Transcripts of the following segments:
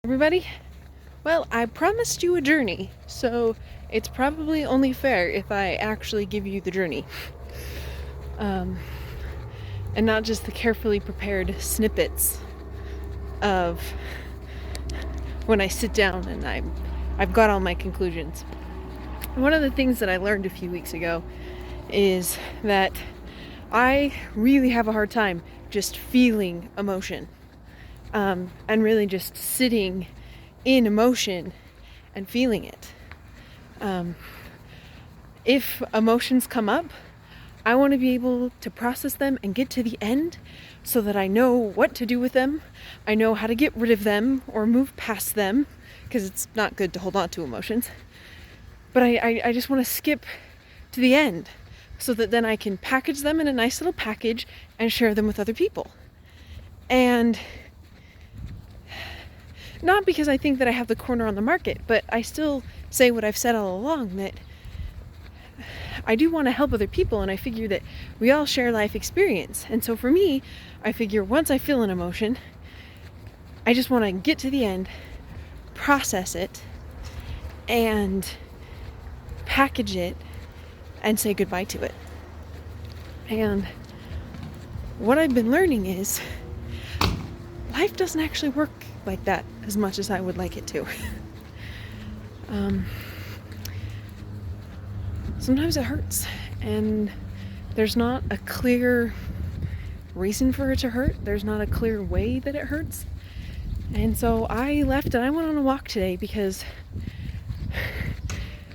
Everybody? Well, I promised you a journey, so it's probably only fair if I actually give you the journey. And not just the carefully prepared snippets of when I sit down and I've got all my conclusions. One of the things that I learned a few weeks ago is that I really have a hard time just feeling emotion. And really just sitting in emotion and feeling it. If emotions come up, I want to be able to process them and get to the end so that I know what to do with them. I know how to get rid of them or move past them, because it's not good to hold on to emotions. But I just want to skip to the end so that then I can package them in a nice little package and share them with other people. And not because I think that I have the corner on the market, but I still say what I've said all along, that I do want to help other people, and I figure that we all share life experience. And so for me, I figure once I feel an emotion, I just want to get to the end, process it, and package it, and say goodbye to it. And what I've been learning is life doesn't actually work like that as much as I would like it to. Sometimes it hurts, and there's not a clear reason for it to hurt. There's not a clear way that it hurts. And so I left and I went on a walk today because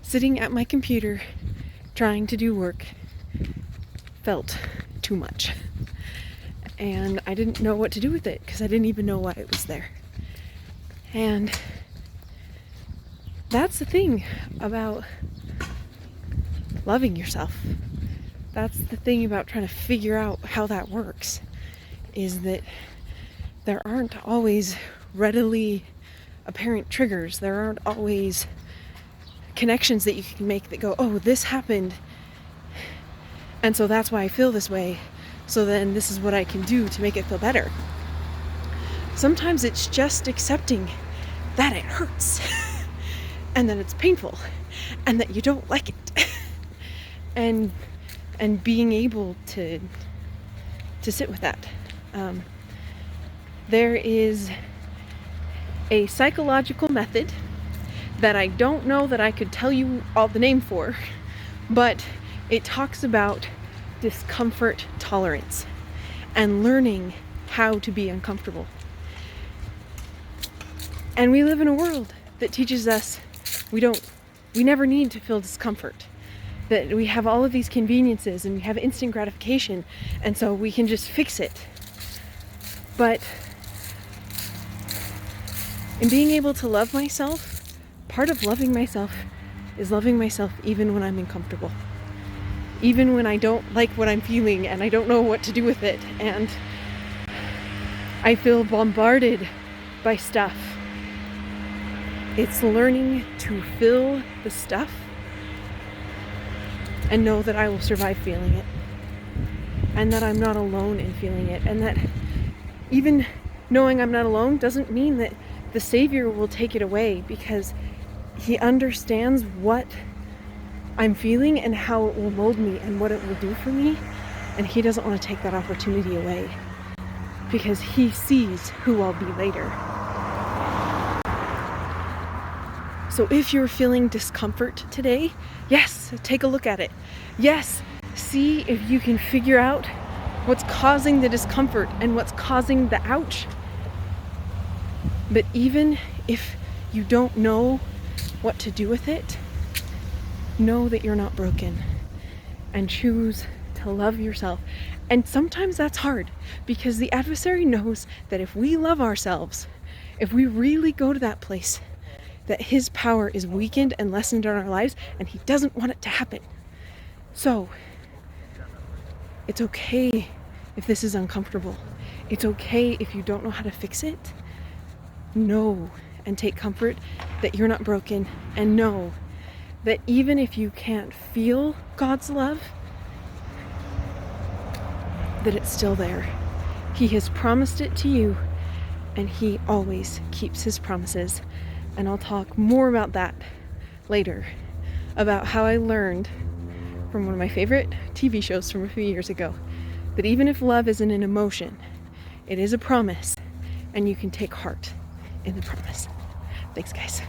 sitting at my computer trying to do work felt too much. And I didn't know what to do with it because I didn't even know why it was there. And that's the thing about loving yourself. That's the thing about trying to figure out how that works, is that there aren't always readily apparent triggers. There aren't always connections that you can make that go, oh, this happened, and so that's why I feel this way. So then this is what I can do to make it feel better. Sometimes it's just accepting that it hurts and that it's painful and that you don't like it and being able to sit with that. There is a psychological method that I don't know that I could tell you all the name for, but it talks about discomfort tolerance and learning how to be uncomfortable. And we live in a world that teaches us we never need to feel discomfort, that we have all of these conveniences and we have instant gratification, and so we can just fix it. But in being able to love myself, part of loving myself is loving myself even when I'm uncomfortable. Even when I don't like what I'm feeling and I don't know what to do with it, and I feel bombarded by stuff. It's learning to feel the stuff and know that I will survive feeling it, and that I'm not alone in feeling it, and that even knowing I'm not alone doesn't mean that the Savior will take it away, because He understands what I'm feeling and how it will mold me and what it will do for me, and He doesn't want to take that opportunity away because He sees who I'll be later. So if you're feeling discomfort today, yes, take a look at it. Yes, see if you can figure out what's causing the discomfort and what's causing the ouch. But even if you don't know what to do with it, know that you're not broken and choose to love yourself. And sometimes that's hard, because the adversary knows that if we love ourselves, if we really go to that place, that his power is weakened and lessened in our lives, and he doesn't want it to happen. So it's okay if this is uncomfortable. It's okay if you don't know how to fix it. Know and take comfort that you're not broken, and know that even if you can't feel God's love, that it's still there. He has promised it to you, and He always keeps His promises. And I'll talk more about that later, about how I learned from one of my favorite TV shows from a few years ago that even if love isn't an emotion, it is a promise, and you can take heart in the promise. Thanks, guys.